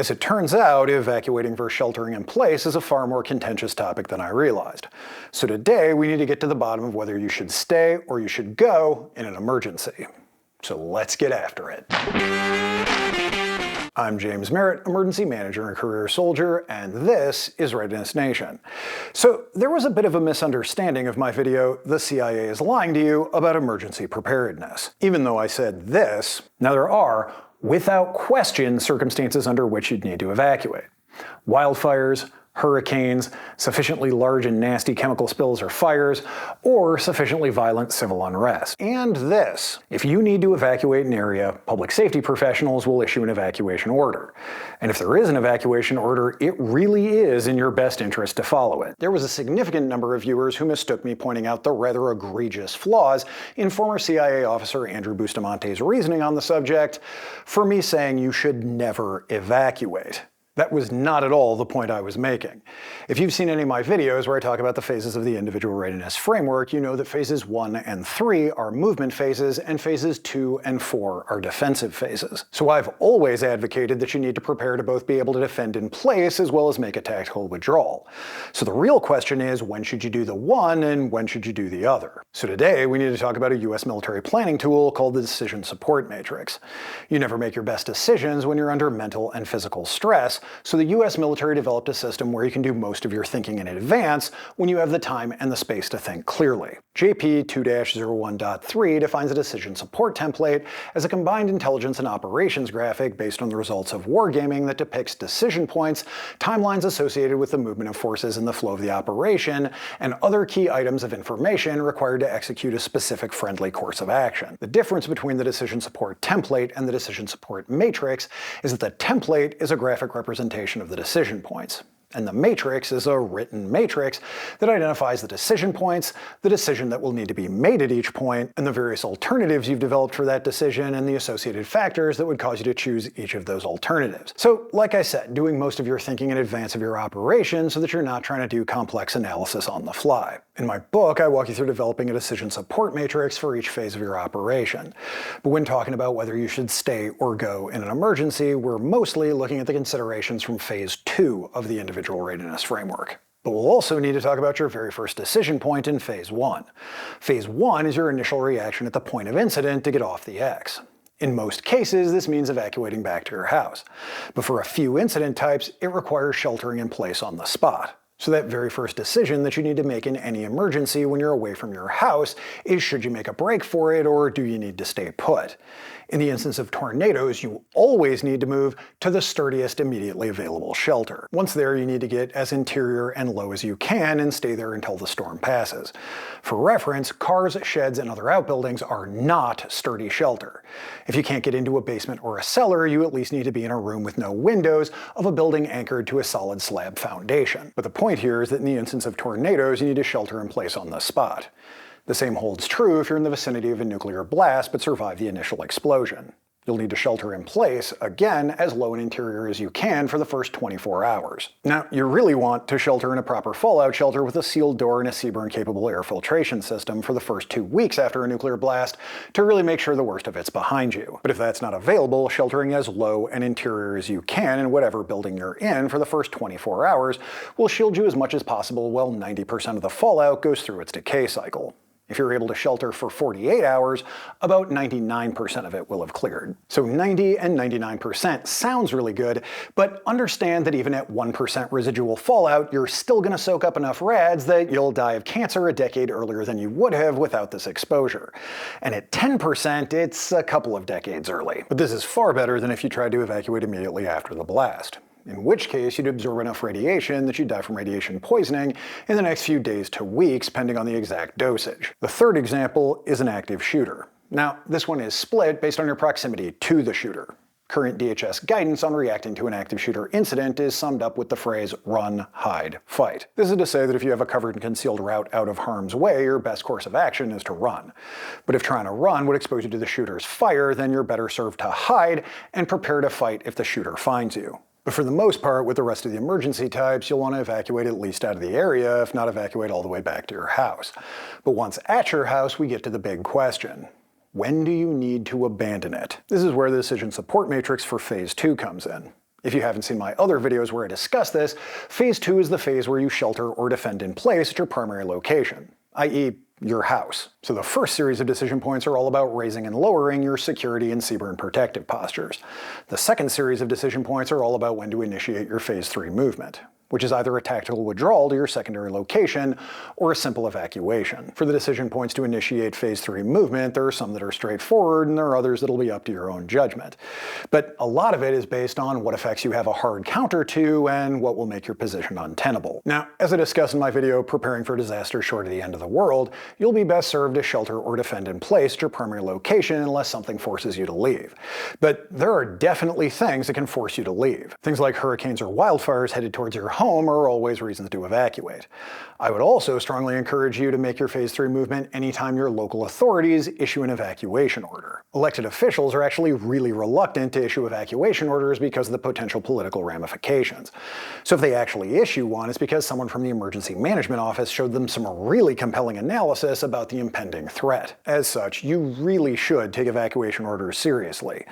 As it turns out, evacuating versus sheltering in place is a far more contentious topic than I realized. So today we need to get to the bottom of whether you should stay or you should go in an emergency. So let's get after it. I'm James Merritt, Emergency Manager and Career Soldier, and this is Readiness Nation. So there was a bit of a misunderstanding of my video, "The CIA is lying to you about emergency preparedness." Even though I said this, now there are, without question, circumstances under which you'd need to evacuate. Wildfires, hurricanes, sufficiently large and nasty chemical spills or fires, or sufficiently violent civil unrest. And this: if you need to evacuate an area, public safety professionals will issue an evacuation order. And if there is an evacuation order, it really is in your best interest to follow it. There was a significant number of viewers who mistook me pointing out the rather egregious flaws in former CIA officer Andrew Bustamante's reasoning on the subject for me saying you should never evacuate. That was not at all the point I was making. If you've seen any of my videos where I talk about the phases of the individual readiness framework, you know that phases 1 and 3 are movement phases, and phases 2 and 4 are defensive phases. So I've always advocated that you need to prepare to both be able to defend in place as well as make a tactical withdrawal. So the real question is, when should you do the one and when should you do the other? So today we need to talk about a US military planning tool called the Decision Support Matrix. You never make your best decisions when you're under mental and physical stress, so the US military developed a system where you can do most of your thinking in advance when you have the time and the space to think clearly. JP 2-01.3 defines a decision support template as a combined intelligence and operations graphic based on the results of wargaming that depicts decision points, timelines associated with the movement of forces and the flow of the operation, and other key items of information required to execute a specific friendly course of action. The difference between the decision support template and the decision support matrix is that the template is a graphic representation of the decision points, and the matrix is a written matrix that identifies the decision points, the decision that will need to be made at each point, and the various alternatives you've developed for that decision and the associated factors that would cause you to choose each of those alternatives. So, like I said, doing most of your thinking in advance of your operation so that you're not trying to do complex analysis on the fly. In my book, I walk you through developing a decision support matrix for each phase of your operation. But when talking about whether you should stay or go in an emergency, we're mostly looking at the considerations from phase 2 of the individual readiness framework. But we'll also need to talk about your very first decision point in phase 1. Phase 1 is your initial reaction at the point of incident to get off the X. In most cases, this means evacuating back to your house. But for a few incident types, it requires sheltering in place on the spot. So that very first decision that you need to make in any emergency when you're away from your house is, should you make a break for it or do you need to stay put? In the instance of tornadoes, you always need to move to the sturdiest immediately available shelter. Once there, you need to get as interior and low as you can and stay there until the storm passes. For reference, cars, sheds, and other outbuildings are not sturdy shelter. If you can't get into a basement or a cellar, you at least need to be in a room with no windows of a building anchored to a solid slab foundation. But the point here is that in the instance of tornadoes, you need to shelter in place on the spot. The same holds true if you're in the vicinity of a nuclear blast but survive the initial explosion. You'll need to shelter in place, again, as low and interior as you can for the first 24 hours. Now, you really want to shelter in a proper fallout shelter with a sealed door and a CBRN-capable air filtration system for the first 2 weeks after a nuclear blast to really make sure the worst of it's behind you. But if that's not available, sheltering as low and interior as you can in whatever building you're in for the first 24 hours will shield you as much as possible while 90% of the fallout goes through its decay cycle. If you're able to shelter for 48 hours, about 99% of it will have cleared. So 90 and 99% sounds really good, but understand that even at 1% residual fallout, you're still going to soak up enough rads that you'll die of cancer a decade earlier than you would have without this exposure. And at 10%, it's a couple of decades early. But this is far better than if you tried to evacuate immediately after the blast, in which case you'd absorb enough radiation that you'd die from radiation poisoning in the next few days to weeks, depending on the exact dosage. The third example is an active shooter. Now, this one is split based on your proximity to the shooter. Current DHS guidance on reacting to an active shooter incident is summed up with the phrase run, hide, fight. This is to say that if you have a covered and concealed route out of harm's way, your best course of action is to run. But if trying to run would expose you to the shooter's fire, then you're better served to hide and prepare to fight if the shooter finds you. But for the most part, with the rest of the emergency types, you'll want to evacuate at least out of the area, if not evacuate all the way back to your house. But once at your house, we get to the big question. When do you need to abandon it? This is where the decision support matrix for phase 2 comes in. If you haven't seen my other videos where I discuss this, Phase 2 is the phase where you shelter or defend in place at your primary location, i.e., your house. So the first series of decision points are all about raising and lowering your security and CBRN protective postures. The second series of decision points are all about when to initiate your Phase 3 movement, which is either a tactical withdrawal to your secondary location or a simple evacuation. For the decision points to initiate Phase 3 movement, there are some that are straightforward and there are others that'll be up to your own judgment. But a lot of it is based on what effects you have a hard counter to and what will make your position untenable. Now, as I discussed in my video, Preparing for Disaster Short of the End of the World, you'll be best served to shelter or defend in place at your primary location unless something forces you to leave. But there are definitely things that can force you to leave. Things like hurricanes or wildfires headed towards your home are always reasons to evacuate. I would also strongly encourage you to make your Phase 3 movement anytime your local authorities issue an evacuation order. Elected officials are actually really reluctant to issue evacuation orders because of the potential political ramifications. So if they actually issue one, it's because someone from the Emergency Management Office showed them some really compelling analysis about the impending threat. As such, you really should take evacuation orders seriously.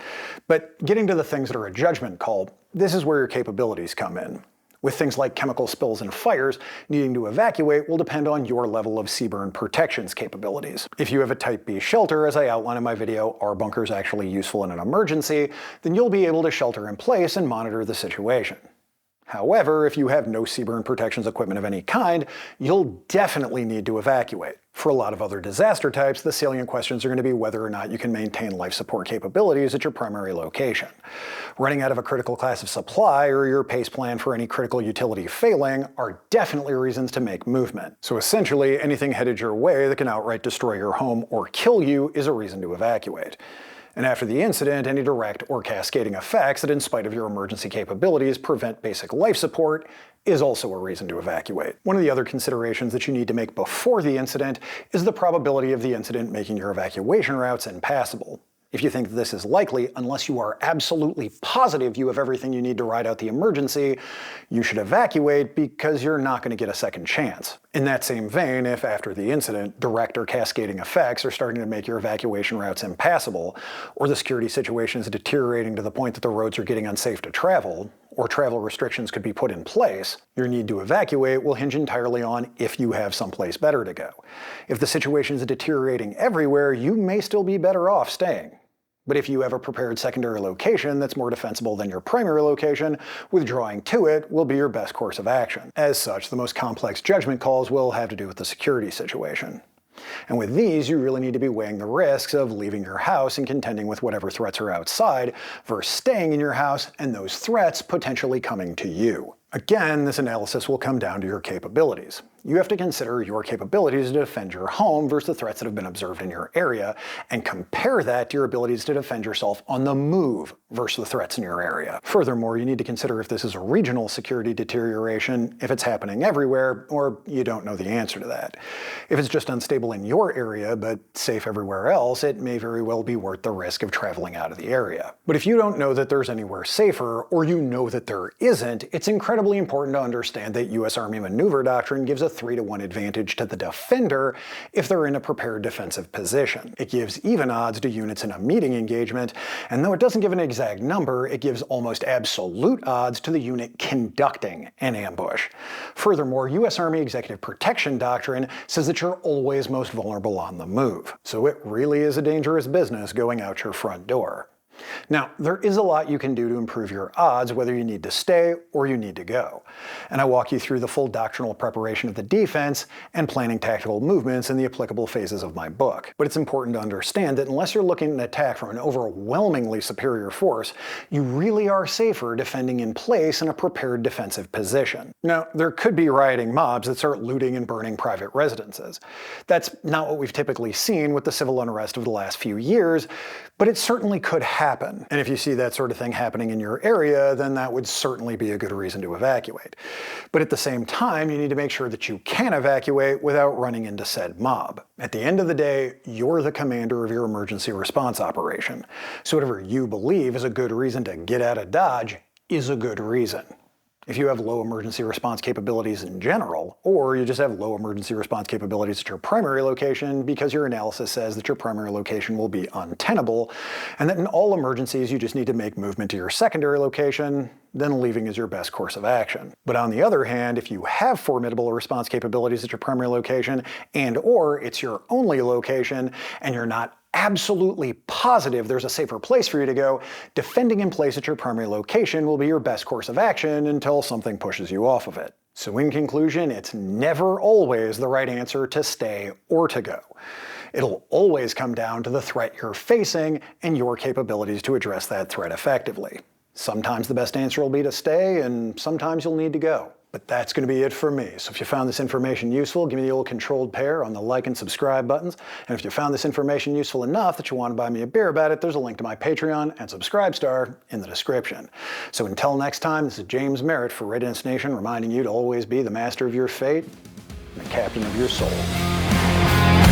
But getting to the things that are a judgment call, this is where your capabilities come in. With things like chemical spills and fires, needing to evacuate will depend on your level of CBRN protections capabilities. If you have a Type B shelter, as I outlined in my video, are bunkers actually useful in an emergency, then you'll be able to shelter in place and monitor the situation. However, if you have no CBRN protections equipment of any kind, you'll definitely need to evacuate. For a lot of other disaster types, the salient questions are going to be whether or not you can maintain life support capabilities at your primary location. Running out of a critical class of supply or your pace plan for any critical utility failing are definitely reasons to make movement. So essentially, anything headed your way that can outright destroy your home or kill you is a reason to evacuate. And after the incident, any direct or cascading effects that, in spite of your emergency capabilities, prevent basic life support is also a reason to evacuate. One of the other considerations that you need to make before the incident is the probability of the incident making your evacuation routes impassable. If you think this is likely, unless you are absolutely positive you have everything you need to ride out the emergency, you should evacuate because you're not going to get a second chance. In that same vein, if after the incident, direct or cascading effects are starting to make your evacuation routes impassable, or the security situation is deteriorating to the point that the roads are getting unsafe to travel, or travel restrictions could be put in place, your need to evacuate will hinge entirely on if you have someplace better to go. If the situation is deteriorating everywhere, you may still be better off staying. But if you have a prepared secondary location that's more defensible than your primary location, withdrawing to it will be your best course of action. As such, the most complex judgment calls will have to do with the security situation. And with these, you really need to be weighing the risks of leaving your house and contending with whatever threats are outside versus staying in your house and those threats potentially coming to you. Again, this analysis will come down to your capabilities. You have to consider your capabilities to defend your home versus the threats that have been observed in your area, and compare that to your abilities to defend yourself on the move versus the threats in your area. Furthermore, you need to consider if this is a regional security deterioration, if it's happening everywhere, or you don't know the answer to that. If it's just unstable in your area but safe everywhere else, it may very well be worth the risk of traveling out of the area. But if you don't know that there's anywhere safer, or you know that there isn't, it's incredibly important to understand that U.S. Army maneuver doctrine gives a 3-to-1 advantage to the defender if they're in a prepared defensive position. It gives even odds to units in a meeting engagement, and though it doesn't give an exact number, it gives almost absolute odds to the unit conducting an ambush. Furthermore, U.S. Army Executive Protection Doctrine says that you're always most vulnerable on the move, so it really is a dangerous business going out your front door. Now, there is a lot you can do to improve your odds whether you need to stay or you need to go, and I walk you through the full doctrinal preparation of the defense and planning tactical movements in the applicable phases of my book. But it's important to understand that unless you're looking at an attack from an overwhelmingly superior force, you really are safer defending in place in a prepared defensive position. Now, there could be rioting mobs that start looting and burning private residences. That's not what we've typically seen with the civil unrest of the last few years, but it certainly could happen. And if you see that sort of thing happening in your area, then that would certainly be a good reason to evacuate. But at the same time, you need to make sure that you can evacuate without running into said mob. At the end of the day, you're the commander of your emergency response operation. So whatever you believe is a good reason to get out of Dodge is a good reason. If you have low emergency response capabilities in general, or you just have low emergency response capabilities at your primary location because your analysis says that your primary location will be untenable, and that in all emergencies you just need to make movement to your secondary location, then leaving is your best course of action. But on the other hand, if you have formidable response capabilities at your primary location, and/or it's your only location, and you're not absolutely positive there's a safer place for you to go, defending in place at your primary location will be your best course of action until something pushes you off of it. So in conclusion, it's never always the right answer to stay or to go. It'll always come down to the threat you're facing and your capabilities to address that threat effectively. Sometimes the best answer will be to stay, and sometimes you'll need to go. But that's going to be it for me. So if you found this information useful, give me the old controlled pair on the like and subscribe buttons. And if you found this information useful enough that you want to buy me a beer about it, there's a link to my Patreon and Subscribe Star in the description. So until next time, this is James Merritt for Readiness Nation, reminding you to always be the master of your fate and the captain of your soul.